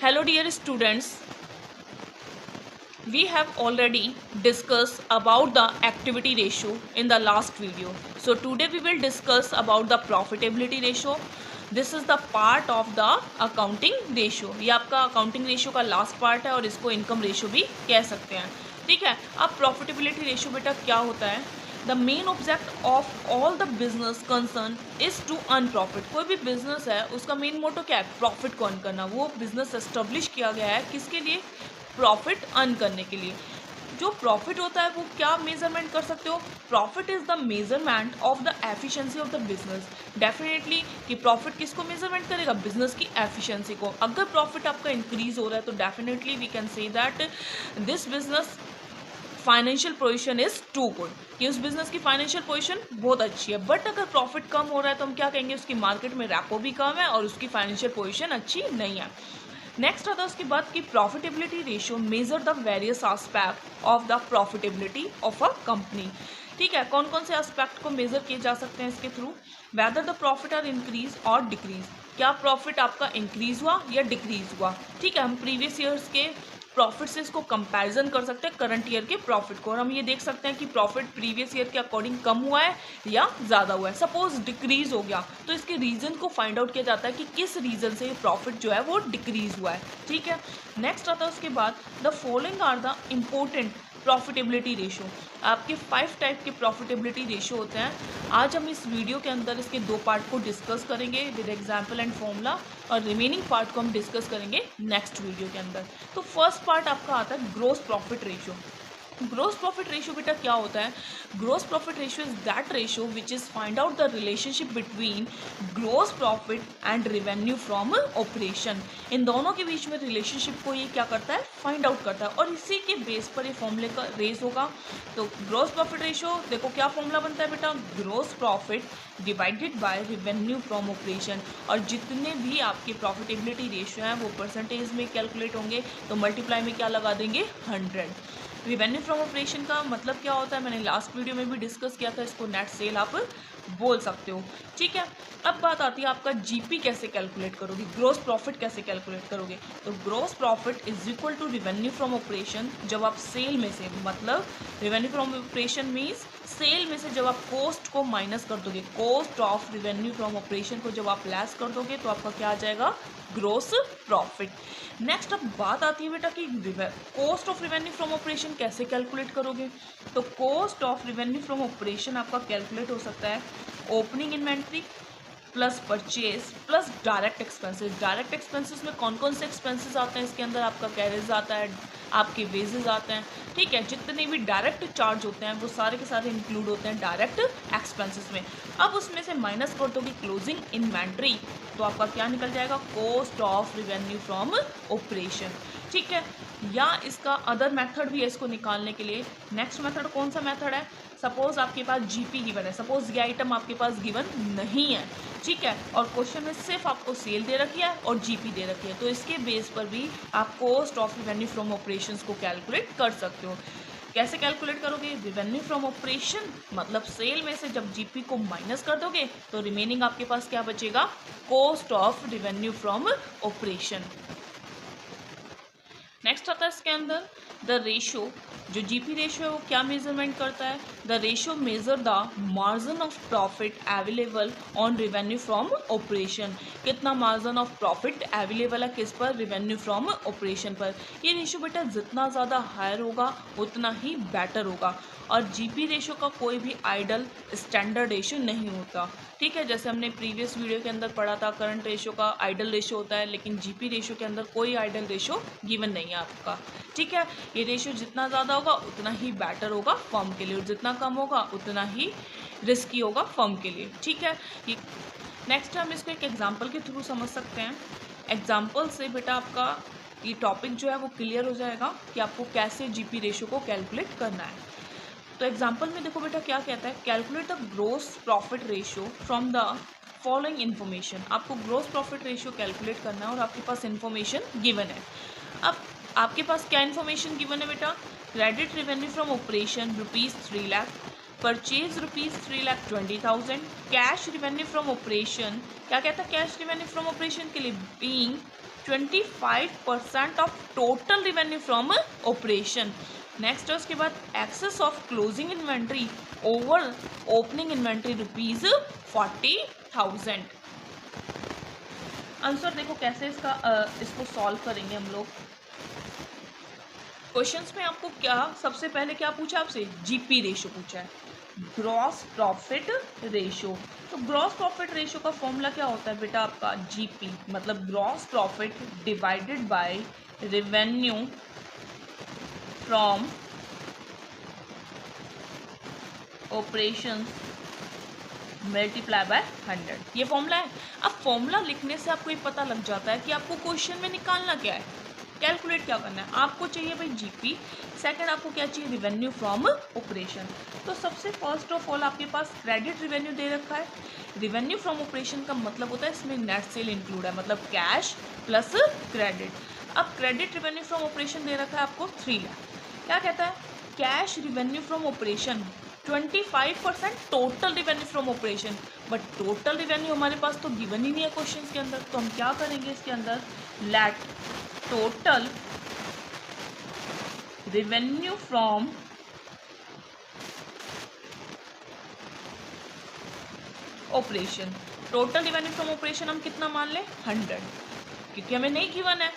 Hello dear students, we have already discussed about the activity ratio in the last video. So today we will discuss about the profitability ratio. This is the part of the accounting ratio. ये आपका accounting ratio का last part है और इसको income ratio भी कह सकते हैं. ठीक है. अब profitability ratio बेटा क्या होता है? The main object of all the business concern is to earn profit. कोई भी बिजनेस है उसका मेन मोटो क्या है? प्रॉफिट को अर्न करना. वो बिजनेस एस्टेब्लिश किया गया है किसके लिए? प्रॉफिट अर्न करने के लिए. जो प्रॉफिट होता है वो क्या मेजरमेंट कर सकते हो? Profit is the measurement of the efficiency of the business. Definitely कि प्रॉफिट किसको मेजरमेंट करेगा? बिजनेस की एफिशिएंसी को. अगर प्रॉफिट आपका इंक्रीज हो रहा है तो definitely we can say that this business financial position is too good, कि उस बिजनेस की फाइनेंशियल पोजीशन बहुत अच्छी है. बट अगर प्रॉफिट कम हो रहा है तो हम क्या कहेंगे? उसकी मार्केट में रैपो भी कम है और उसकी फाइनेंशियल पोजीशन अच्छी नहीं है. नेक्स्ट आता है उसके बाद कि profitability ratio measure the various aspect of the profitability of a company. ठीक है, कौन कौन से एस्पेक्ट को मेजर किए जा सकते हैं इसके through? Whether the profit are increase और डिक्रीज. क्या प्रॉफिट आपका इंक्रीज हुआ या डिक्रीज हुआ? ठीक है, हम प्रीवियस ईयर्स के प्रॉफिट से इसको कंपैरिजन कर सकते हैं करंट ईयर के प्रॉफिट को, और हम ये देख सकते हैं कि प्रॉफिट प्रीवियस ईयर के अकॉर्डिंग कम हुआ है या ज़्यादा हुआ है. सपोज डिक्रीज हो गया तो इसके रीज़न को फाइंड आउट किया जाता है कि किस रीज़न से ये प्रॉफिट जो है वो डिक्रीज हुआ है. ठीक है, नेक्स्ट आता है उसके बाद the following are the important profitability ratio. आपके 5 टाइप के प्रॉफिटेबिलिटी रेशियो होते हैं. आज हम इस वीडियो के अंदर इसके 2 पार्ट को डिस्कस करेंगे विद एग्जांपल एंड फॉर्मूला, और रिमेनिंग पार्ट को हम डिस्कस करेंगे नेक्स्ट वीडियो के अंदर. तो फर्स्ट पार्ट आपका आता है gross profit ratio. Gross profit ratio बेटा क्या होता है? Gross profit ratio is that ratio which is find out the relationship between gross profit and revenue from operation. इन दोनों के बीच में रिलेशनशिप को ये क्या करता है? फाइंड आउट करता है, और इसी के बेस पर ये फॉर्मूले का रेस होगा. तो ग्रोस प्रॉफिट रेशियो देखो क्या फॉर्मूला बनता है बेटा? Gross profit divided by revenue from operation. और जितने भी आपके प्रॉफिटेबिलिटी रेशियो हैं वो परसेंटेज में कैलकुलेट होंगे, तो मल्टीप्लाई में क्या लगा देंगे? 100. रिवेन्यू फ्रॉम ऑपरेशन का मतलब क्या होता है? मैंने लास्ट वीडियो में भी डिस्कस किया था. इसको नेट सेल आप बोल सकते हो. ठीक है, अब बात आती है आपका जीपी कैसे कैलकुलेट करोगे, ग्रोस प्रॉफिट कैसे कैलकुलेट करोगे. तो gross profit is equal to revenue from operation. जब आप सेल में से, मतलब revenue from operation means sale में से जब आप कॉस्ट को माइनस कर दोगे, cost of revenue from operation को जब आप लेस कर दोगे तो आपका क्या आ जाएगा? Gross profit. नेक्स्ट अब बात आती है बेटा कि cost of revenue from operation कैसे कैलकुलेट करोगे. तो cost of revenue from operation आपका कैलकुलेट हो सकता है opening inventory plus purchase plus direct expenses. Direct expenses में कौन कौन से एक्सपेंसेस आते हैं इसके अंदर? आपका कैरेज आता है, आपके वेजेस आते हैं. ठीक है, जितने भी डायरेक्ट चार्ज होते हैं वो सारे के सारे इंक्लूड होते हैं डायरेक्ट एक्सपेंसेस में. अब उसमें से माइनस कर दोगे क्लोजिंग इन्वेंट्री, तो आपका क्या निकल जाएगा? Cost of revenue from operation. ठीक है, या इसका अदर मेथड भी है इसको निकालने के लिए. नेक्स्ट मेथड कौन सा मेथड है? सपोज आपके पास जीपी गिवन है, सपोज ये आइटम आपके पास गिवन नहीं है. ठीक है, और क्वेश्चन में सिर्फ आपको सेल दे रखी है और जीपी दे रखी है, तो इसके बेस पर भी आप cost of revenue from operations को कैलकुलेट कर सकते हो. कैसे कैलकुलेट करोगे? रिवेन्यू फ्रॉम ऑपरेशन मतलब सेल में से जब जीपी को माइनस कर दोगे तो रिमेनिंग आपके पास क्या बचेगा? Cost of revenue from operation. Next आता है इसके अंदर द रेशियो. जो जीपी रेशियो है वो क्या मेजरमेंट करता है? The ratio measure the margin of profit available on revenue from operation. कितना मार्जिन ऑफ प्रॉफिट अवेलेबल है किस पर? रिवेन्यू फ्रॉम ऑपरेशन पर. ये रेशियो बेटा जितना ज़्यादा हायर होगा उतना ही बेटर होगा, और जीपी रेशियो का कोई भी आइडल स्टैंडर्ड रेशियो नहीं होता. ठीक है, जैसे हमने प्रीवियस वीडियो के अंदर पढ़ा था करंट रेशियो का आइडल रेशियो होता है, लेकिन जीपी रेशियो के अंदर कोई आइडल रेशियो गिवन नहीं है आपका. ठीक है, ये रेशियो जितना ज़्यादा होगा उतना ही बेटर होगा फर्म के लिए, और जितना कम होगा उतना ही रिस्की होगा फर्म के लिए. ठीक है, ये नेक्स्ट हम इसको एक एग्जाम्पल के थ्रू समझ सकते हैं. एग्जाम्पल से बेटा आपका ये टॉपिक जो है वो क्लियर हो जाएगा कि आपको कैसे जीपी रेशियो को कैलकुलेट करना है. तो एग्जाम्पल में देखो बेटा क्या कहता है? Calculate the gross profit ratio from the following information. आपको ग्रोस प्रॉफिट रेशियो कैलकुलेट करना है और आपके पास इन्फॉर्मेशन गिवन है. अब आपके पास क्या इन्फॉर्मेशन गिवन है बेटा? Credit revenue from operation ₹3 lakh, purchase ₹3,20,000. Cash revenue from operation क्या कहता है? कैश रेवेन्यू फ्रॉम ऑपरेशन के लिए being 25% of total revenue from operation. Next है उसके बाद excess of closing inventory over opening inventory rupees 40,000। Answer देखो कैसे इसको सॉल्व करेंगे हम लोग। क्वेश्चंस में आपको क्या सबसे पहले क्या पूछा आपसे, जीपी रेशो पूछा है, ग्रॉस प्रॉफिट रेशो। तो ग्रॉस प्रॉफिट रेशो का फॉर्मूला क्या होता है बेटा आपका, जीपी मतलब gross profit divided by revenue from operations multiply by 100, ये फॉर्मूला है। अब फॉर्मूला लिखने से आपको ये पता लग जाता है कि आपको क्वेश्चन में निकालना क्या है, कैलकुलेट क्या करना है। आपको चाहिए भाई जीपी, सेकंड आपको क्या चाहिए, रिवेन्यू फ्रॉम ऑपरेशन। तो सबसे फर्स्ट ऑफ ऑल आपके पास क्रेडिट रिवेन्यू दे रखा है। रिवेन्यू फ्रॉम ऑपरेशन का मतलब होता है इसमें नेट सेल इंक्लूड है, मतलब कैश प्लस क्रेडिट। अब क्रेडिट रिवेन्यू फ्रॉम ऑपरेशन दे रखा है आपको 3 लाख। क्या कहता है, cash revenue from operation 25% total revenue from operation, but total revenue हमारे पास तो गिवन ही नहीं है क्वेश्चन के अंदर। तो हम क्या करेंगे इसके अंदर, let total revenue from operation, total revenue from operation हम कितना मान लें 100, क्योंकि हमें नहीं गिवन है।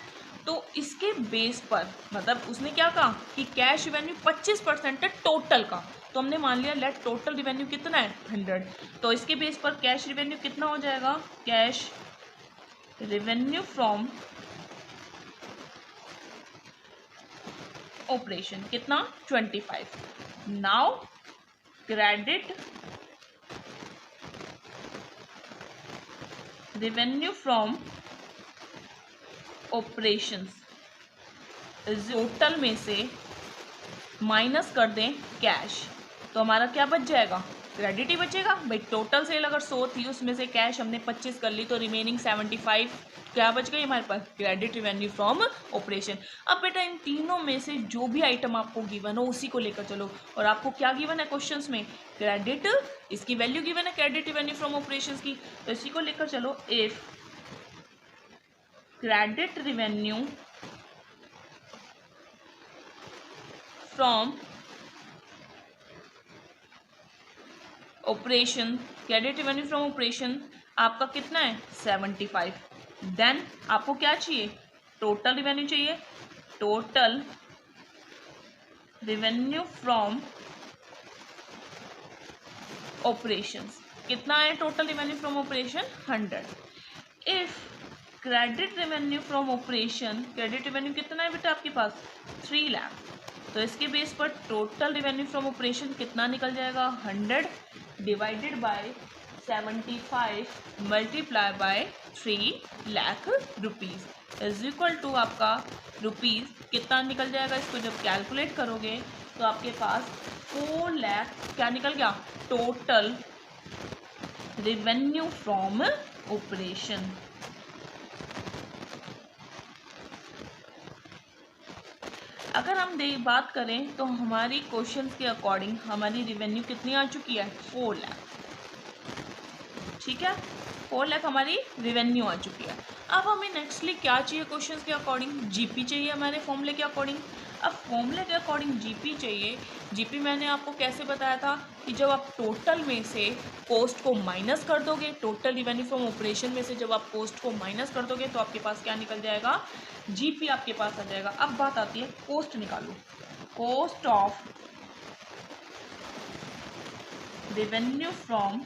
तो इसके बेस पर मतलब उसने क्या कहा कि कैश रिवेन्यू 25% है टोटल का, तो हमने मान लिया लेट टोटल रिवेन्यू कितना है 100। तो इसके बेस पर कैश रिवेन्यू कितना हो जाएगा, कैश रिवेन्यू फ्रॉम ऑपरेशन कितना 25। Now credit revenue from operations, total में से माइनस कर दें कैश, तो हमारा क्या बच जाएगा, क्रेडिट ही बचेगा भाई। टोटल सेल अगर 100 थी, उसमें से कैश हमने 25 कर ली, तो रिमेनिंग 75 क्या बच गई हमारे पास, क्रेडिट रिवेन्यू फ्रॉम ऑपरेशन। अब बेटा इन तीनों में से जो भी आइटम आपको गिवन हो उसी को लेकर चलो। और आपको क्या गिवन है क्वेश्चंस में, क्रेडिट, इसकी वैल्यू गिवन है क्रेडिट रिवेन्यू फ्रॉम ऑपरेशंस की, तो इसी को लेकर चलो। If credit revenue from operation, credit revenue from operation आपका कितना है 75, देन आपको क्या चाहिए, टोटल रिवेन्यू चाहिए। टोटल रिवेन्यू फ्रॉम ऑपरेशंस कितना है, total revenue from operation 100। If credit revenue from operation, credit revenue कितना है बेटा आपके पास 3 लाख, तो इसके बेस पर टोटल रिवेन्यू फ्रॉम ऑपरेशन कितना निकल जाएगा 100 divided by 75 multiply by 3 lakh rupees is equal to आपका रुपीज़ कितना निकल जाएगा। इसको जब कैलकुलेट करोगे तो आपके पास 4 लाख क्या निकल गया, टोटल रिवेन्यू फ्रॉम ऑपरेशन। अगर हम बात करें तो हमारी क्वेश्चन के अकॉर्डिंग हमारी रिवेन्यू कितनी आ चुकी है 4 लाख, ठीक है 4 लाख हमारी रिवेन्यू आ चुकी है। अब हमें नेक्स्टली क्या चाहिए क्वेश्चन के अकॉर्डिंग, जीपी चाहिए हमारे फॉर्मूले के अकॉर्डिंग। अब फॉर्मूले के अकॉर्डिंग जीपी चाहिए। जीपी मैंने आपको कैसे बताया था कि जब आप टोटल में से कॉस्ट को माइनस कर दोगे, टोटल रिवेन्यू फ्रॉम ऑपरेशन में से जब आप कॉस्ट को माइनस कर दोगे तो आपके पास क्या निकल जाएगा, जीपी आपके पास आ जाएगा। अब बात आती है कॉस्ट निकालो, cost of revenue from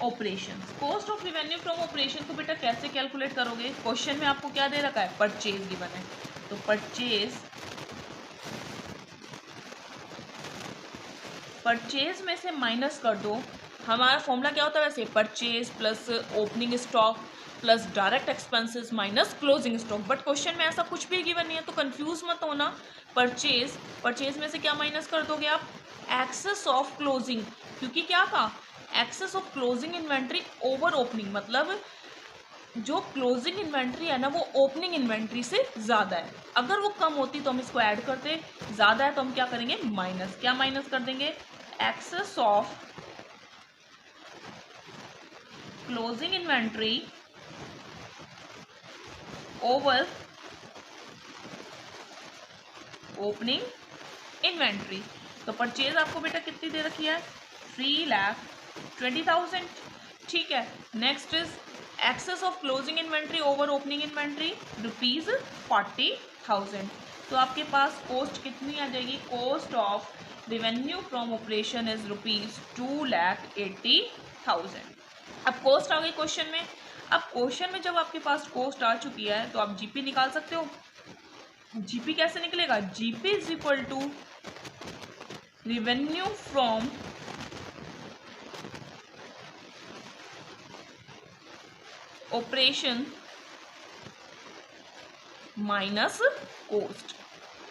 operation. Cost of revenue from operation को बेटा कैसे कैलकुलेट करोगे, क्वेश्चन में आपको क्या दे रखा है, परचेज गिवन है, तो परचेज में से माइनस कर दो। हमारा फॉर्मूला क्या होता है वैसे, purchase plus opening stock plus direct expenses minus closing stock, but question में ऐसा कुछ भी गिवन नहीं है, तो कंफ्यूज मत होना। परचेज में से क्या माइनस कर दोगे आप, एक्सेस ऑफ क्लोजिंग, क्योंकि क्या था, excess of closing inventory over opening, मतलब जो क्लोजिंग इन्वेंट्री है ना वो ओपनिंग इन्वेंट्री से ज़्यादा है। अगर वो कम होती तो हम इसको ऐड करते, ज़्यादा है तो हम क्या करेंगे माइनस, क्या माइनस कर देंगे, excess of closing inventory over opening inventory. तो परचेज आपको बेटा कितनी दे रखी है, 3,20,000। ठीक है, next is excess of closing inventory over opening inventory ₹40,000। तो आपके पास कॉस्ट कितनी आ जाएगी, cost of revenue from operation is ₹2,80,000। अब कॉस्ट आ गई क्वेश्चन में। अब क्वेश्चन में जब आपके पास कॉस्ट आ चुकी है तो आप जीपी निकाल सकते हो। जीपी कैसे निकलेगा, GP is equal to revenue from operation minus cost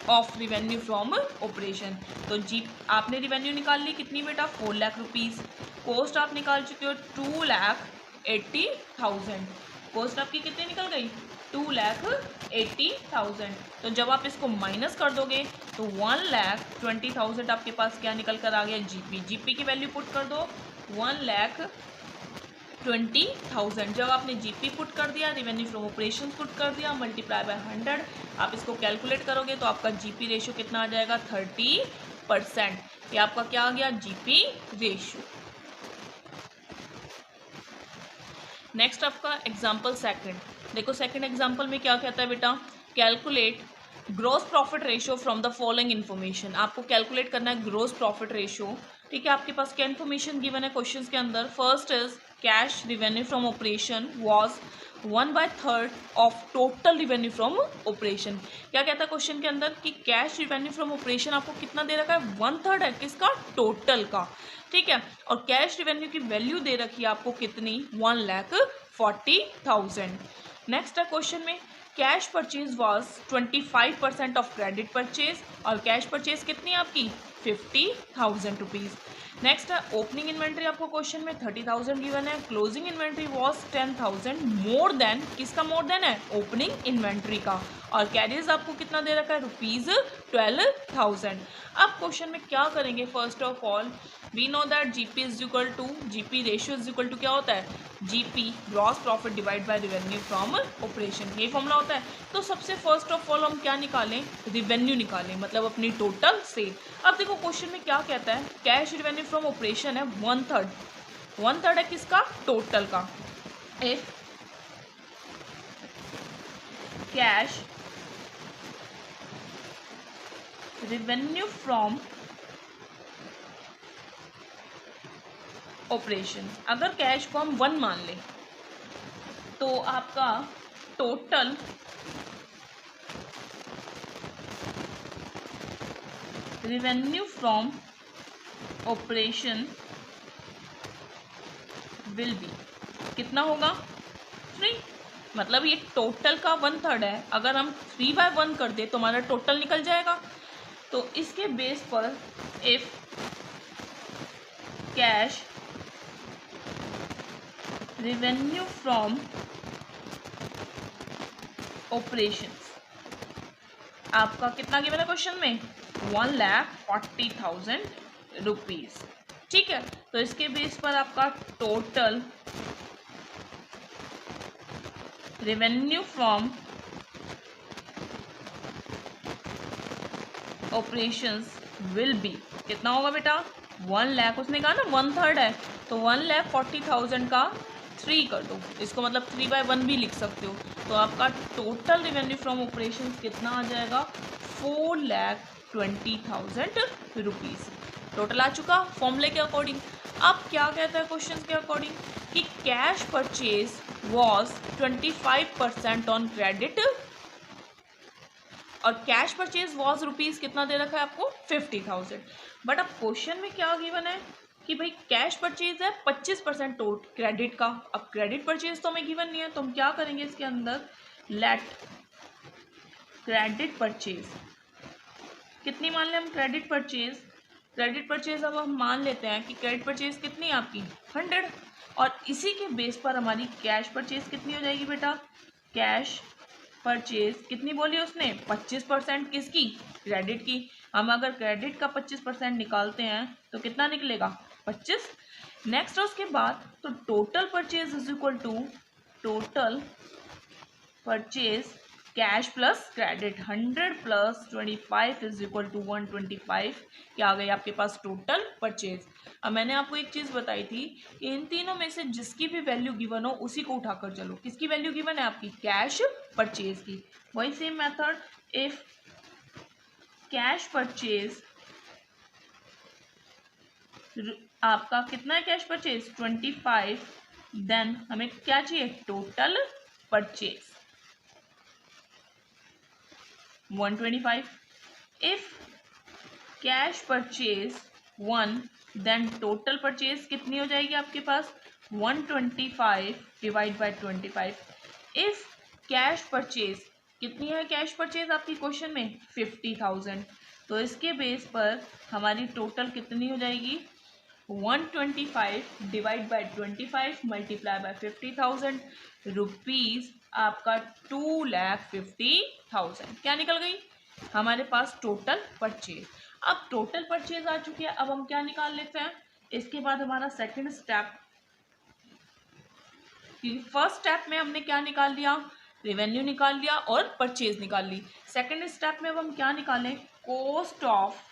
of revenue from operation. तो जी आपने रेवेन्यू निकाल ली कितनी बेटा, 4 लाख रुपीज। कॉस्ट आप निकाल चुके हो 2,80,000। कॉस्ट आपकी कितनी निकल गई, 2,80,000। तो जब आप इसको माइनस कर दोगे तो 1,20,000 आपके पास क्या निकल कर आ गया, जीपी। जीपी की वैल्यू पुट कर दो 1,20,000। जब आपने जीपी पुट कर दिया, रेवेन्यू फ्रॉम ऑपरेशन पुट कर दिया, मल्टीप्लाई बाय 100, आप इसको कैलकुलेट करोगे तो आपका जीपी रेशियो कितना आ जाएगा, 30%। ये आपका क्या आ गया, जीपी रेशियो। नेक्स्ट आपका एग्जाम्पल सेकंड। देखो सेकंड एग्जाम्पल में क्या कहता है बेटा, calculate gross profit ratio from the following information. आपको कैलकुलेट करना है ग्रोस प्रॉफिट रेशियो। ठीक है, आपके पास क्या इन्फॉर्मेशन गिवन है क्वेश्चन के अंदर। First is cash revenue from operation was 1/3 of total revenue from operation. क्या कहता है क्वेश्चन के अंदर कि कैश रिवेन्यू फ्रॉम ऑपरेशन आपको कितना दे रखा है, 1/3 है किसका, टोटल का। ठीक है, और कैश रिवेन्यू की वैल्यू दे रखी है आपको कितनी, 1,40,000। नेक्स्ट है क्वेश्चन में cash purchase was 25% of credit purchase, और कैश परचेज कितनी आपकी 50,000 रुपीज़। नेक्स्ट है ओपनिंग इन्वेंट्री, आपको क्वेश्चन में 30,000 गिवन है। Closing inventory was 10,000 more than, किसका मोर देन है, ओपनिंग इन्वेंट्री का। और कैरियर्स आपको कितना दे रखा है, ₹12,000। अब क्वेश्चन में क्या करेंगे, first of all we know that GP is equal to, GP ratio is equal to क्या होता है, GP gross profit divide by revenue from operation, ये फॉर्मूला होता है। तो सबसे फर्स्ट ऑफ ऑल हम क्या निकालें, रेवेन्यू निकालें, मतलब अपनी टोटल सेल। अब देखो क्वेश्चन में क्या कहता है, कैश रेवेन्यू फ्रॉम ऑपरेशन है 1/3, 1/3 है किसका, टोटल का। If cash revenue from operation, अगर कैश को हम 1 मान लें तो आपका total revenue from operation will be कितना होगा, 3। मतलब ये टोटल का 1/3 है, अगर हम 3/1 कर दे तो हमारा टोटल निकल जाएगा। तो इसके बेस पर if cash revenue from operations आपका कितना गिवन है क्वेश्चन में, 1,40,000 रुपीज। ठीक है, तो इसके बेस पर आपका total revenue from operations will be कितना होगा बेटा, 1 लाख, उसने कहा ना 1/3 है तो 1,40,000 का 3 कर दो, इसको मतलब 3/1 भी लिख सकते हो। तो आपका टोटल रेवेन्यू फ्रॉम ऑपरेशंस कितना आ जाएगा, 4,20,000 रुपीज़। टोटल आ चुका फॉर्मूले के अकॉर्डिंग। अब क्या कहता है क्वेश्चन के अकॉर्डिंग कि cash purchase was 25% on credit, और कैश परचेज वॉज रुपीज़ कितना दे रखा है आपको, 50,000। बट अब क्वेश्चन में क्या गिवन है कि भाई कैश परचेज है 25% टोट क्रेडिट का। अब क्रेडिट परचेज तो हमें गिवन नहीं है, तो हम क्या करेंगे इसके अंदर, लेट क्रेडिट परचेज कितनी मान लें हम, क्रेडिट परचेज अब हम मान लेते हैं कि क्रेडिट परचेज कितनी है आपकी 100, और इसी के बेस पर हमारी कैश परचेज कितनी हो जाएगी बेटा, कैश परचेज कितनी बोली उसने, 25% किसकी, क्रेडिट की। हम अगर क्रेडिट का 25% निकालते हैं तो कितना निकलेगा, 25। नेक्स्ट है उसके बाद तो total purchase is equal to total purchase cash plus credit 100 plus 25 is equal to 125 क्या आ गई आपके पास टोटल परचेज। अब मैंने आपको एक चीज़ बताई थी कि इन तीनों में से जिसकी भी वैल्यू गिवन हो उसी को उठाकर चलो। किसकी वैल्यू गिवन है आपकी कैश परचेज की। वही same method, if cash purchase आपका कितना है कैश परचेज 25, देन हमें क्या चाहिए total purchase 125। If cash purchase 1, then total purchase कितनी हो जाएगी आपके पास 125 divide by 25। If cash purchase कितनी है कैश परचेज आपकी क्वेश्चन में 50,000, तो इसके बेस पर हमारी टोटल कितनी हो जाएगी 125 divide by 25 multiply by 50,000 rupees आपका 2,50,000 क्या निकल गई हमारे पास टोटल परचेज। अब टोटल परचेज आ चुकी है, अब हम क्या निकाल लेते हैं। इसके बाद हमारा सेकंड स्टेप, फर्स्ट स्टेप में हमने क्या निकाल लिया रेवेन्यू निकाल लिया और परचेज निकाल ली। सेकंड स्टेप में अब हम क्या निकालें cost of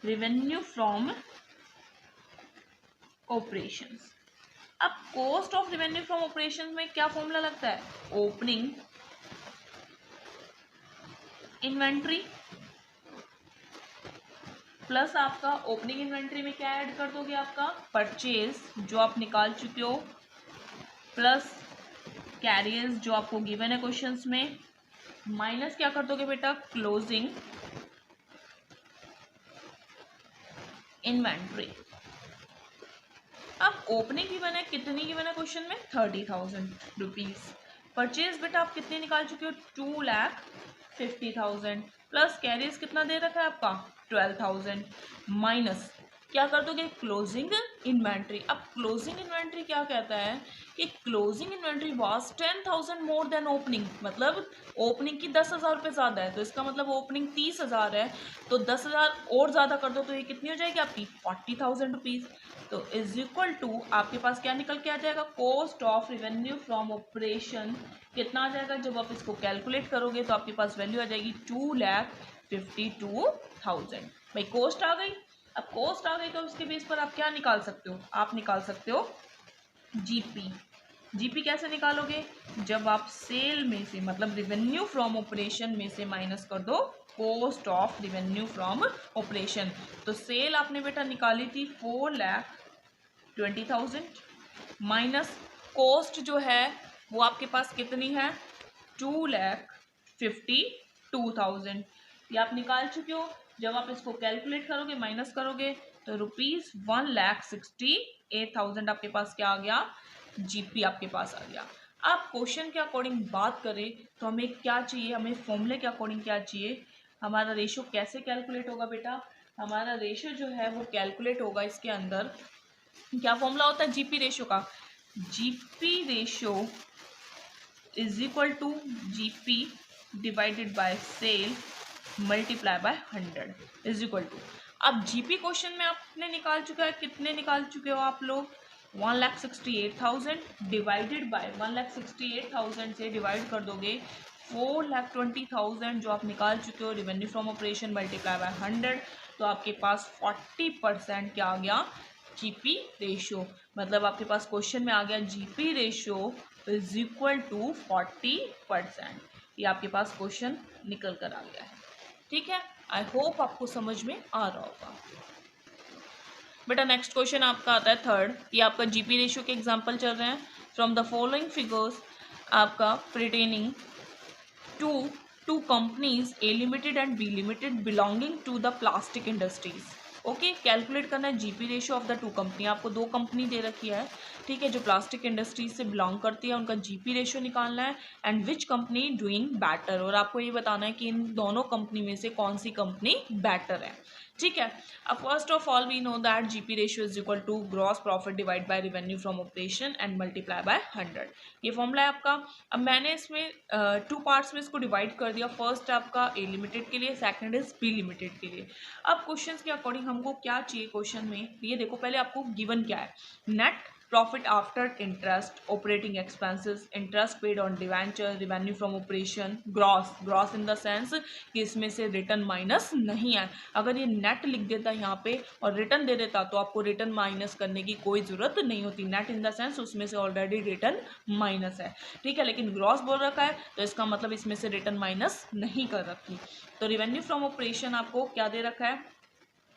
revenue from operations. अब cost of revenue from operations में क्या फॉर्मूला लगता है ओपनिंग इन्वेंट्री प्लस आपका ओपनिंग इन्वेंट्री में क्या ऐड कर दोगे आपका परचेज जो आप निकाल चुके हो प्लस कैरियर्स जो आपको गिवन है क्वेश्चंस में माइनस क्या कर दोगे बेटा क्लोजिंग इन्वेंट्री। अब ओपनिंग गिवन है कितनी गिवन है क्वेश्चन में 30,000 रुपीज। परचेज बेटा आप कितने निकाल चुके हो 2,50,000 प्लस कैरियर्स कितना दे रखा है आपका 12,000 माइनस क्या कर दोगे क्लोजिंग इन्वेंट्री। अब क्लोजिंग इन्वेंट्री क्या कहता है कि closing inventory was 10,000 more than opening, मतलब ओपनिंग की 10,000 रुपये ज़्यादा है तो इसका मतलब ओपनिंग 30,000 है तो 10,000 और ज़्यादा कर दो तो ये कितनी हो जाएगी आपकी 40,000 रुपीज़। तो इज इक्वल टू आपके पास क्या निकल के आ जाएगा cost of revenue from operation कितना आ जाएगा जब आप इसको कैलकुलेट करोगे तो आपके पास वैल्यू आ जाएगी 2,52,000। भाई कॉस्ट आ गई। अब कॉस्ट आ गई तो उसके बेस पर आप क्या निकाल सकते हो आप निकाल सकते हो जीपी। जीपी कैसे निकालोगे जब आप सेल में से मतलब रेवेन्यू फ्रॉम ऑपरेशन में से माइनस कर दो cost of revenue from operation. तो सेल आपने बेटा निकाली थी 4,20,000 माइनस कॉस्ट जो है वो आपके पास कितनी है 2,52,000 ये आप निकाल चुके हो। जब आप इसको कैलकुलेट करोगे माइनस करोगे तो रुपीज 1,68,000 आपके पास क्या आ गया जीपी आपके पास आ गया। अब क्वेश्चन के अकॉर्डिंग बात करें तो हमें क्या चाहिए हमें फॉर्मूले के अकॉर्डिंग क्या चाहिए हमारा रेशो कैसे कैलकुलेट होगा बेटा हमारा रेशो जो है वो कैलकुलेट होगा इसके अंदर क्या फॉर्मूला होता है जीपी रेशो का GP ratio is equal to GP divided by sale multiply by 100 is equal to. अब जीपी क्वेश्चन में आपने निकाल चुका है कितने निकाल चुके हो आप लोग 1,68,000 डिवाइडेड बाय 1,68,000 से डिवाइड कर दोगे 4,20,000 जो आप निकाल चुके हो revenue from operation multiply by 100 तो आपके पास 40% क्या आ गया जीपी रेशो। मतलब आपके पास क्वेश्चन में आ गया GP ratio is equal to 40%। ये आपके पास क्वेश्चन निकल कर आ गया है। ठीक है आई होप आपको समझ में आ रहा होगा। बेटा नेक्स्ट क्वेश्चन आपका आता है थर्ड। ये आपका जीपी रेशियो के एग्जांपल चल रहे हैं फ्रॉम द फॉलोइंग फिगर्स आपका pertaining to two companies A Limited and B Limited belonging to the plastic industries। Okay calculate करना है GP ratio of the two company. आपको दो कंपनी दे रखी है ठीक है जो प्लास्टिक इंडस्ट्रीज से बिलोंग करती है उनका जीपी रेशियो निकालना है and which company doing better और आपको ये बताना है कि इन दोनों कंपनी में से कौन सी कंपनी बेटर है। ठीक है अब first of all we know that GP ratio is equal to gross profit divide by revenue from operation and multiply by 100। ये फॉर्मूला है आपका। अब मैंने इसमें टू पार्ट्स में इसको डिवाइड कर दिया। फर्स्ट आपका ए लिमिटेड के लिए सेकंड इज बी लिमिटेड के लिए। अब क्वेश्चंस के अकॉर्डिंग हमको क्या चाहिए क्वेश्चन में ये देखो पहले आपको गिवन क्या है net profit after interest, operating expenses, interest paid on debenture, revenue from operation, gross, gross in the sense कि इसमें से रिटर्न माइनस नहीं है। अगर ये नेट लिख देता यहाँ पे और रिटर्न दे देता तो आपको रिटर्न माइनस करने की कोई ज़रूरत नहीं होती। नेट इन द सेंस उसमें से ऑलरेडी रिटर्न माइनस है, ठीक है। लेकिन ग्रॉस बोल रखा है तो इसका मतलब इसमें से रिटर्न माइनस नहीं कर रखी। तो रिवेन्यू फ्रॉम ऑपरेशन आपको क्या दे रखा है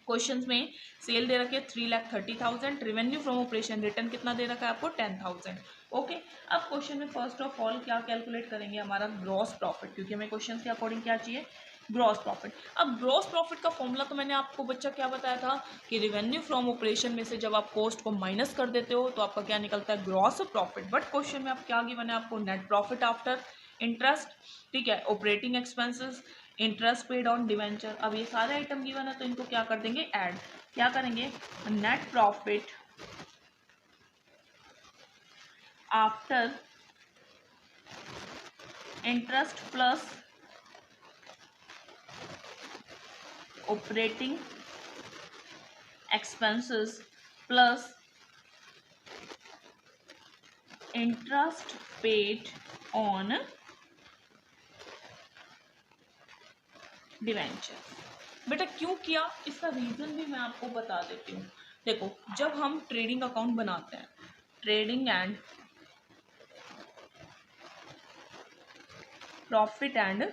क्वेश्चंस में, सेल दे रखी है 3,30,000, रेवेन्यू फ्रॉम ऑपरेशन रिटर्न कितना दे रखा है आपको 10,000। ओके, अब क्वेश्चन में फर्स्ट ऑफ ऑल क्या कैलकुलेट करेंगे, हमारा ग्रॉस प्रॉफिट, क्योंकि हमें क्वेश्चन के अकॉर्डिंग क्या चाहिए, ग्रॉस प्रॉफिट। अब ग्रॉस प्रॉफिट का फॉर्मूला तो मैंने आपको बच्चा क्या बताया था कि रेवेन्यू फ्रॉम ऑपरेशन में से जब आप कॉस्ट को माइनस कर देते हो तो आपका क्या निकलता है, ग्रॉस प्रॉफिट। बट क्वेश्चन में आप क्या गिवन है आपको, नेट प्रॉफिट आफ्टर इंटरेस्ट, ठीक है, operating expenses, interest paid on debenture. अब ये सारे आइटम गिवन है तो इनको क्या कर देंगे, ऐड। क्या करेंगे, net profit after interest plus operating expenses plus interest paid on debenture. बेटा क्यों किया, इसका रीजन भी मैं आपको बता देती हूँ। देखो, जब हम ट्रेडिंग अकाउंट बनाते हैं, trading and profit and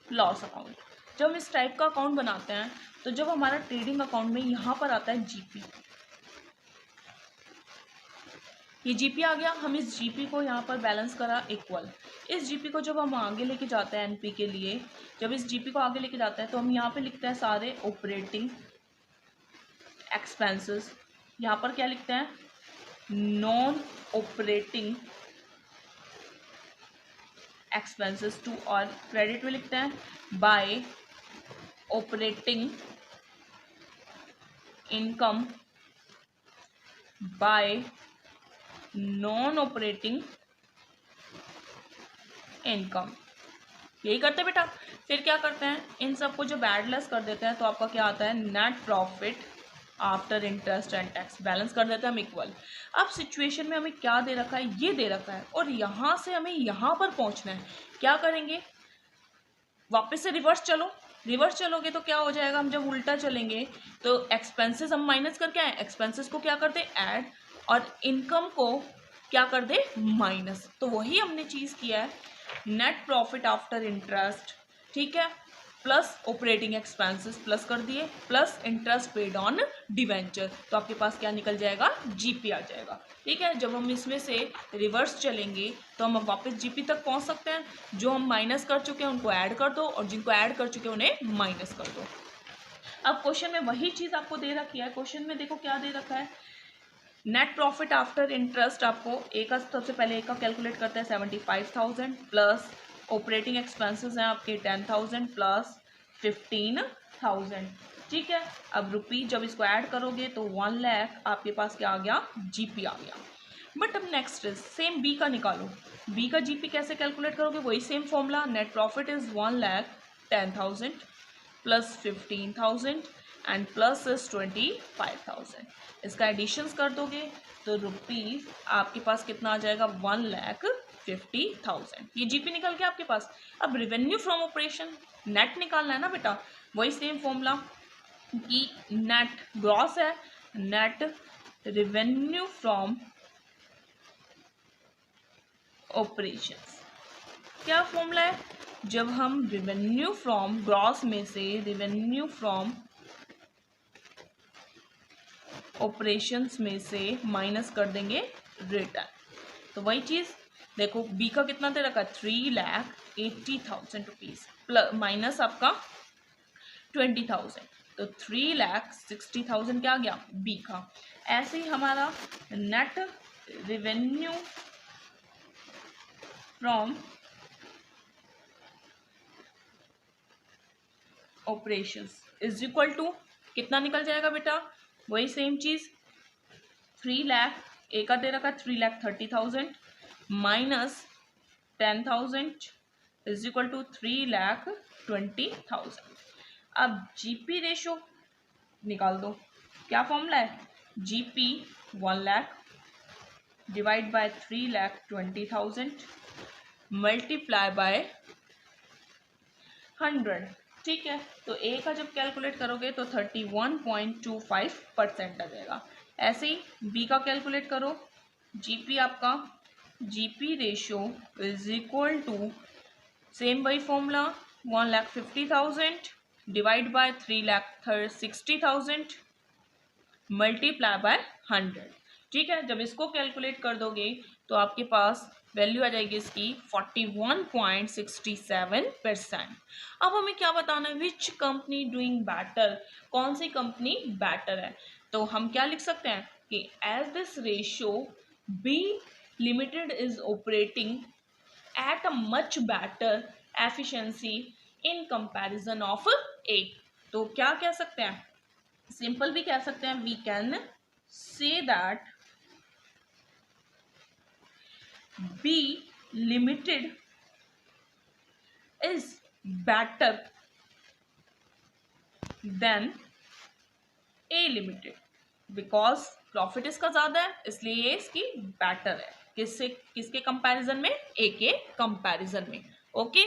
loss account, जब हम इस टाइप का अकाउंट बनाते हैं तो जब हमारा ट्रेडिंग अकाउंट में यहाँ पर आता है जीपी, ये जीपी आ गया, हम इस जीपी को यहाँ पर बैलेंस करा इक्वल। इस जीपी को जब हम आगे लेके जाते हैं एनपी के लिए, जब इस जीपी को आगे लेके जाते हैं तो हम यहाँ पे लिखते हैं सारे ऑपरेटिंग एक्सपेंसेस, यहाँ पर क्या लिखते हैं, नॉन ऑपरेटिंग एक्सपेंसेस टू, और क्रेडिट में लिखते हैं bye operating income by non operating income. यही करते हैं बेटा। फिर क्या करते हैं, इन सबको जब एडलेस कर देते हैं तो आपका क्या आता है, net profit after interest and tax, balance कर देते हैं हम इक्वल। अब सिचुएशन में हमें क्या दे रखा है, ये दे रखा है, और यहाँ से हमें यहाँ पर पहुँचना है। क्या करेंगे, वापस से रिवर्स चलो, रिवर्स चलोगे तो क्या हो जाएगा, हम जब उल्टा चलेंगे तो एक्सपेंसेस हम माइनस करके आए, एक्सपेंसेस को क्या करते ऐड, और इनकम को क्या कर दे माइनस। तो वही हमने चीज़ किया है, नेट प्रॉफिट आफ्टर इंटरेस्ट, ठीक है, प्लस ऑपरेटिंग एक्सपेंसेस प्लस कर दिए, plus interest paid on debenture, तो आपके पास क्या निकल जाएगा, जीपी आ जाएगा। ठीक है, जब हम इसमें से रिवर्स चलेंगे तो हम वापस जीपी तक पहुंच सकते हैं। जो हम माइनस कर चुके हैं उनको ऐड कर दो, और जिनको ऐड कर चुके हैं उन्हें माइनस कर दो। अब क्वेश्चन में वही चीज़ आपको दे रखी है। क्वेश्चन में देखो क्या दे रखा है, नेट प्रॉफिट आफ्टर इंटरेस्ट, आपको एक का सबसे पहले एक का कैलकुलेट करते हैं 75,000 प्लस ऑपरेटिंग एक्सपेंसेस हैं आपके 10,000 प्लस 15,000, ठीक है। अब रुपी जब इसको ऐड करोगे तो 1 लाख आपके पास क्या आ गया, जीपी आ गया। बट अब नेक्स्ट सेम बी का निकालो, बी का जीपी कैसे कैलकुलेट करोगे, वही same formula, net profit is 1,10,000 plus 15,000 and plus is 25,000। इसका एडिशंस कर दोगे तो रुपीज आपके पास कितना आ जाएगा, 1,50,000। ये जीपी निकल गया आपके पास। अब रेवेन्यू फ्रॉम ऑपरेशन नेट निकालना है ना बेटा, वही सेम फॉर्मूला कि नेट ग्रॉस है, नेट रेवेन्यू फ्रॉम ऑपरेशंस। क्या फॉर्मूला है, जब हम रेवेन्यू फ्रॉम ग्रॉस में से रेवेन्यू फ्रॉम ऑपरेशंस में से माइनस कर देंगे रिटर्न, तो वही चीज़ देखो, बी का कितना दे रखा है, 3,80,000 रुपीज़ प्लस माइनस आपका 20,000, तो 3,60,000 क्या आ गया बी का। ऐसे ही हमारा net revenue from operations is equal to कितना निकल जाएगा बेटा, वही सेम चीज़ 3 लाख, एक का दे रखा 3,30,000 माइनस 10,000 इज इक्वल टू 3,20,000। अब जीपी रेशो निकाल दो, क्या फॉर्मूला है, GP 1 lakh divide by 3,20,000 multiply by 100। ठीक है, तो ए का जब कैलकुलेट करोगे तो 31.25% आ जाएगा। ऐसे ही बी का कैलकुलेट करो, जीपी आपका GP ratio is equal to same वही formula 1,50,000 divide by 3,60,000 multiply by 100। ठीक है, जब इसको कैलकुलेट कर दोगे तो आपके पास वैल्यू आ जाएगी इसकी 41.67%। अब हमें क्या बताना है, विच कंपनी डूइंग बेटर, कौन सी कंपनी बेटर है। तो हम क्या लिख सकते हैं कि as this ratio B limited is operating at a much better efficiency in comparison of A. तो क्या कह सकते हैं, सिंपल भी कह सकते हैं, we can say that B Limited is better than A Limited because profit इसका ज्यादा है, इसलिए ये इसकी बेटर है। किससे, किसके कंपैरिजन में, ए के कंपैरिजन में। ओके,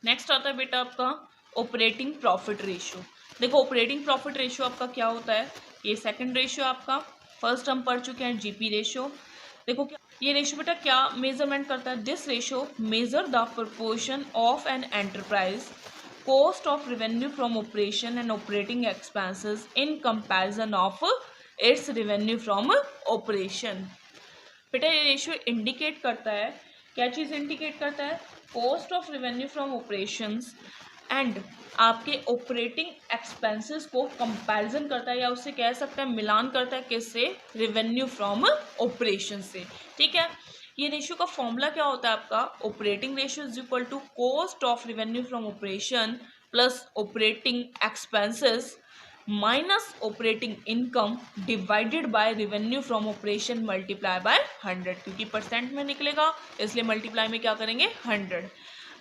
नेक्स्ट आता है बेटा आपका ऑपरेटिंग प्रॉफिट रेशियो। देखो ऑपरेटिंग प्रॉफिट रेशियो आपका क्या होता है, ये सेकंड रेशियो आपका, फर्स्ट हम पढ़ चुके हैं जीपी रेशियो। देखो क्या ये रेशियो बेटा क्या मेजरमेंट करता है, this ratio measure the proportion of an enterprise cost of revenue from operation and operating expenses in comparison of its revenue from operation. बेटा ये रेशियो इंडिकेट करता है, क्या चीज़ इंडिकेट करता है, cost of revenue from operations and आपके operating expenses को comparison करता है, या उससे कह सकते हैं मिलान करता है, किससे, रेवेन्यू फ्रॉम ऑपरेशन से। ठीक है, ये रेशियो का फॉर्मूला क्या होता है आपका, operating ratio is equal to cost of revenue from operation plus operating expenses minus operating income divided by revenue from operation multiply by 100, क्योंकि परसेंट में निकलेगा इसलिए मल्टीप्लाई में क्या करेंगे 100।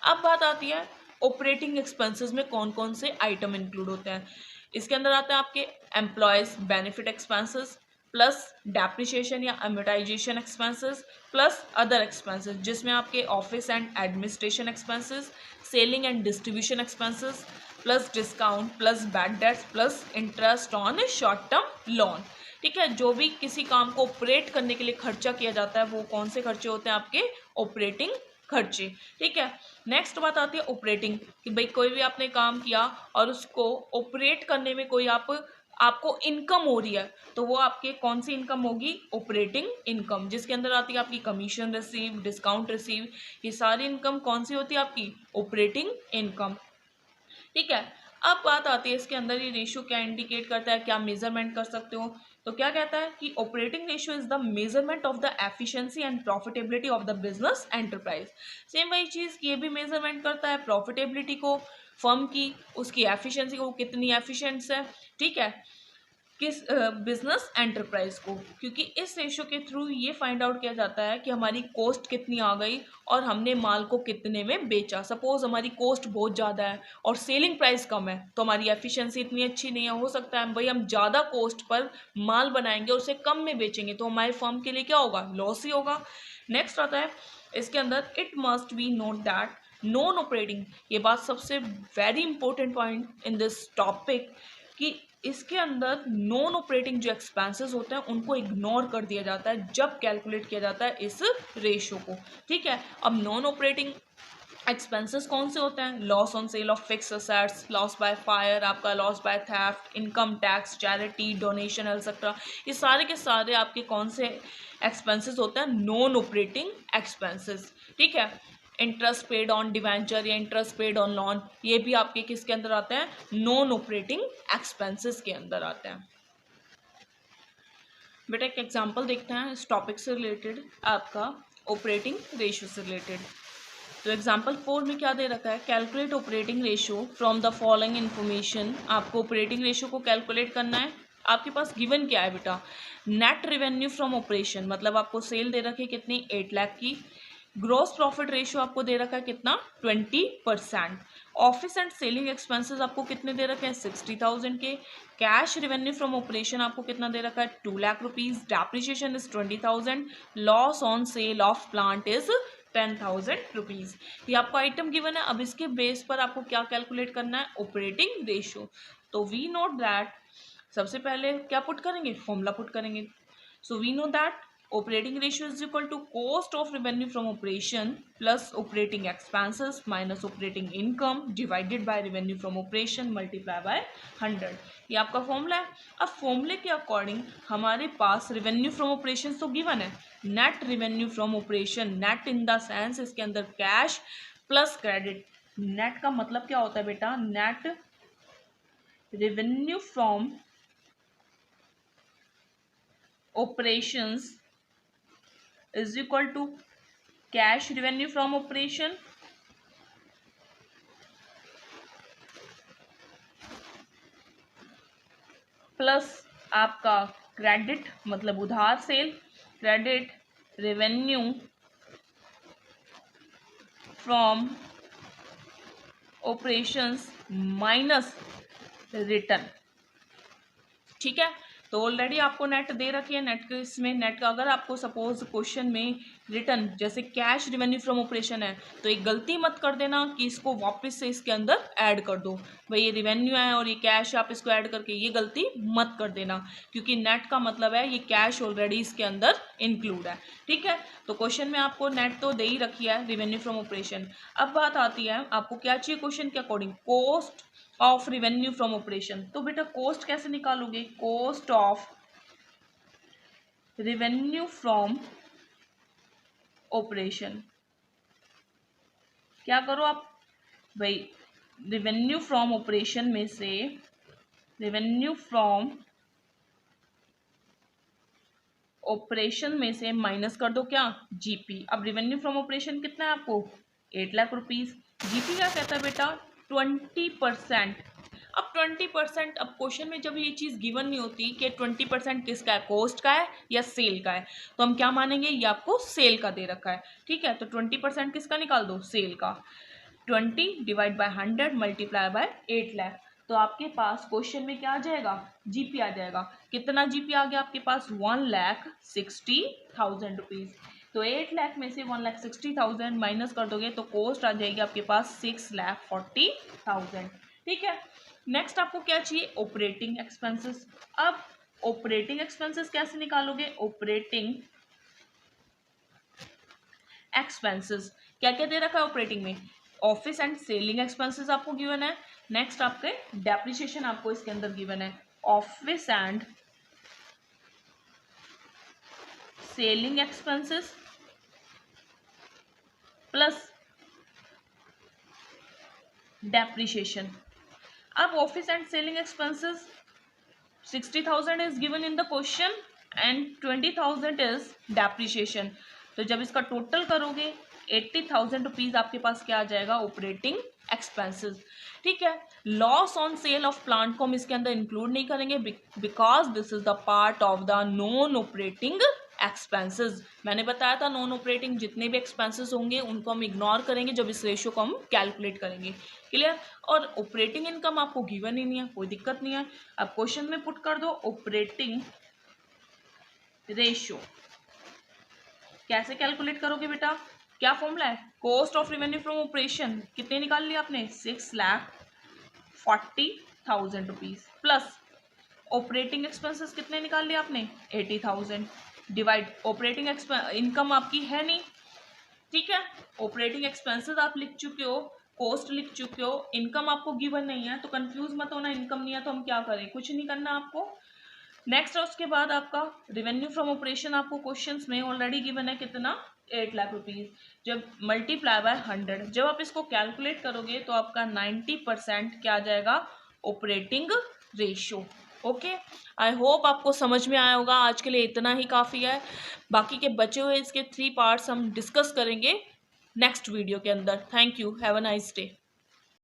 अब बात आती है ऑपरेटिंग एक्सपेंसेस में कौन कौन से आइटम इंक्लूड होते हैं। इसके अंदर आते हैं आपके employees benefit expenses plus depreciation या amortization expenses plus other expenses, जिसमें आपके office and administration expenses, selling and distribution expenses plus discount plus bad debts plus interest on short term loan. ठीक है, जो भी किसी काम को ऑपरेट करने के लिए खर्चा किया जाता है वो कौन से खर्चे होते हैं, आपके ऑपरेटिंग खर्चे। ठीक है, नेक्स्ट बात आती है ऑपरेटिंग, कि भाई कोई भी आपने काम किया और उसको ऑपरेट करने में कोई आपको इनकम हो रही है, तो वो आपके कौन सी इनकम होगी, ऑपरेटिंग इनकम, जिसके अंदर आती है आपकी कमीशन रिसीव, डिस्काउंट रिसीव, ये सारी इनकम कौन सी होती है, आपकी ऑपरेटिंग इनकम। ठीक है, अब बात आती है इसके अंदर ये रेशियो क्या इंडिकेट करता है, क्या मेजरमेंट कर सकते हो। तो क्या कहता है कि operating ratio is the measurement of the efficiency and profitability of the business enterprise. Same वही चीज़ ये भी मेजरमेंट करता है प्रॉफिटेबिलिटी को, फर्म की, उसकी एफिशिएंसी को, कितनी एफिशिएंट है। ठीक है, किस बिजनेस एंटरप्राइज को, क्योंकि इस रेशियो के थ्रू ये फाइंड आउट किया जाता है कि हमारी कॉस्ट कितनी आ गई और हमने माल को कितने में बेचा। सपोज हमारी कॉस्ट बहुत ज़्यादा है और सेलिंग प्राइस कम है, तो हमारी एफिशिएंसी इतनी अच्छी नहीं है। हो सकता है भाई हम ज़्यादा कॉस्ट पर माल बनाएंगे और उसे कम में बेचेंगे, तो हमारे फर्म के लिए क्या होगा, लॉस ही होगा। नेक्स्ट आता है इसके अंदर, it must be note that non operating, ये बात सबसे very important point in this topic, कि इसके अंदर नॉन ऑपरेटिंग जो एक्सपेंसेस होते हैं उनको इग्नोर कर दिया जाता है जब कैलकुलेट किया जाता है इस रेशियो को। ठीक है, अब नॉन ऑपरेटिंग एक्सपेंसेस कौन से होते हैं, loss on sale of fix assets, loss by fire, आपका loss by theft, income tax, charity, donation etcetera, ये सारे के सारे आपके कौन से एक्सपेंसेस होते हैं, नॉन ऑपरेटिंग एक्सपेंसेस। ठीक है, इंटरेस्ट पेड ऑन डिवेंचर या इंटरेस्ट पेड ऑन लोन, ये भी आपके किसके अंदर आते हैं, नॉन ऑपरेटिंग एक्सपेंसेस के अंदर आते हैं। बेटा एक एग्जांपल देखते हैं इस टॉपिक से रिलेटेड, आपका ऑपरेटिंग रेशियो से रिलेटेड। तो एग्जांपल 4 में क्या दे रखा है, calculate operating ratio from the following information. आपको ऑपरेटिंग रेशियो को कैलकुलेट करना है। आपके पास गिवन क्या है बेटा, नेट रेवेन्यू फ्रॉम ऑपरेशन, मतलब आपको सेल दे रखी है कितनी, 8 लाख की। ग्रॉस प्रॉफिट रेशियो आपको दे रखा है कितना, 20%। ऑफिस एंड सेलिंग एक्सपेंसेस आपको कितने दे रखे हैं 60,000 के। कैश रेवेन्यू फ्रॉम ऑपरेशन आपको कितना दे रखा है 2 lakh rupees. Depreciation is 20,000। Loss on sale of plant is 10,000 rupees. ये आपको आइटम गिवन है। अब इसके बेस पर आपको क्या कैलकुलेट करना है ऑपरेटिंग रेशियो। तो वी नोट दैट सबसे पहले क्या पुट करेंगे फॉर्मूला पुट करेंगे। So we know that operating ratio is equal to cost of revenue from operation plus operating expenses minus operating income divided by revenue from operation multiply by 100। ये आपका formula है। अब फॉर्मूले के according हमारे पास revenue from operation तो given है। Net revenue from operation, net in the sense इसके अंदर कैश प्लस क्रेडिट। नेट का मतलब क्या होता है बेटा, net revenue from operations is equal to cash revenue from operation plus आपका क्रेडिट मतलब उधार sale, credit revenue from operations minus return. ठीक है, तो ऑलरेडी आपको नेट दे रखी है। नेट के इसमें नेट का अगर आपको सपोज क्वेश्चन में रिटर्न जैसे कैश रेवेन्यू फ्रॉम ऑपरेशन है तो एक गलती मत कर देना कि इसको वापस से इसके अंदर ऐड कर दो। भाई ये रेवेन्यू है और ये कैश आप इसको ऐड करके, ये गलती मत कर देना क्योंकि नेट का मतलब है ये कैश ऑलरेडी इसके अंदर इंक्लूड है। ठीक है, तो क्वेश्चन में आपको नेट तो दे ही रखी है रेवेन्यू फ्रॉम ऑपरेशन। अब बात आती है आपको क्या चाहिए क्वेश्चन के according, cost of revenue from operation. तो बेटा कॉस्ट कैसे निकालोगे, cost of revenue from operation. क्या करो आप भाई, रेवेन्यू फ्रॉम ऑपरेशन में से रेवेन्यू फ्रॉम ऑपरेशन में से माइनस कर दो क्या जीपी। अब रेवेन्यू फ्रॉम ऑपरेशन कितना है आपको 8 लाख रुपीज। जीपी क्या कहता है बेटा 20%। अब 20%, अब क्वेश्चन में जब ये चीज़ गिवन नहीं होती कि 20% किसका है, कॉस्ट का है या सेल का है, तो हम क्या मानेंगे ये आपको सेल का दे रखा है। ठीक है, तो 20% किसका निकाल दो, सेल का। 20 divide by 100 multiply by 8 lakh. तो आपके पास क्वेश्चन में क्या आ जाएगा, जीपी आ जाएगा। कितना जीपी आ गया आपके पास 1,60,000 रुपीज़। तो 8 लाख में से 1,60,000 माइनस कर दोगे तो कॉस्ट आ जाएगी आपके पास 6,40,000। ठीक है, नेक्स्ट आपको क्या चाहिए ऑपरेटिंग एक्सपेंसेस। अब ऑपरेटिंग एक्सपेंसेस कैसे निकालोगे, ऑपरेटिंग एक्सपेंसेस क्या क्या दे रखा है ऑपरेटिंग में, ऑफिस एंड सेलिंग एक्सपेंसेस आपको गिवन है। नेक्स्ट आपके डेप्रिसिएशन आपको इसके अंदर गिवन है, office and selling expenses plus depreciation. अब office and selling expenses 60,000 is given in the question and 20,000 is depreciation. तो जब इसका टोटल करोगे 80,000 रुपीज आपके पास क्या आ जाएगा ऑपरेटिंग एक्सपेंसेस। ठीक है, loss on sale of plant को हम इसके अंदर इंक्लूड नहीं करेंगे because this is the part of the non operating expenses. मैंने बताया था नॉन ऑपरेटिंग जितने भी एक्सपेंसेस होंगे उनको हम इग्नोर करेंगे जब इस रेशियो को हम कैलकुलेट करेंगे। क्लियर, और ऑपरेटिंग इनकम आपको गिवन ही नहीं है, कोई दिक्कत नहीं है। अब क्वेश्चन में पुट कर दो ऑपरेटिंग रेशियो। कैसे कैलकुलेट करोगे बेटा, क्या फॉर्मूला है, cost of revenue from operation कितने निकाल लिया आपने 6,40,000 रुपीज प्लस ऑपरेटिंग एक्सपेंसेस कितने निकाल लिया आपने 80,000 डिवाइड ऑपरेटिंग इनकम आपकी है नहीं। ठीक है, ऑपरेटिंग एक्सपेंसेस आप लिख चुके हो, कॉस्ट लिख चुके हो, इनकम आपको गिवन नहीं है तो कंफ्यूज मत होना। इनकम नहीं है तो हम क्या करें, कुछ नहीं करना आपको। नेक्स्ट उसके बाद आपका रेवेन्यू फ्रॉम ऑपरेशन आपको क्वेश्चंस में ऑलरेडी गिवन है कितना 8 लाख रुपीज। जब मल्टीप्लाई बाय 100 जब आप इसको कैलकुलेट करोगे तो आपका 90% क्या आ जाएगा operating ratio. Okay, I hope आपको समझ में आया होगा। आज के लिए इतना ही काफ़ी है, बाकी के बचे हुए इसके 3 पार्ट्स हम डिस्कस करेंगे नेक्स्ट वीडियो के अंदर। Thank you, have a nice day.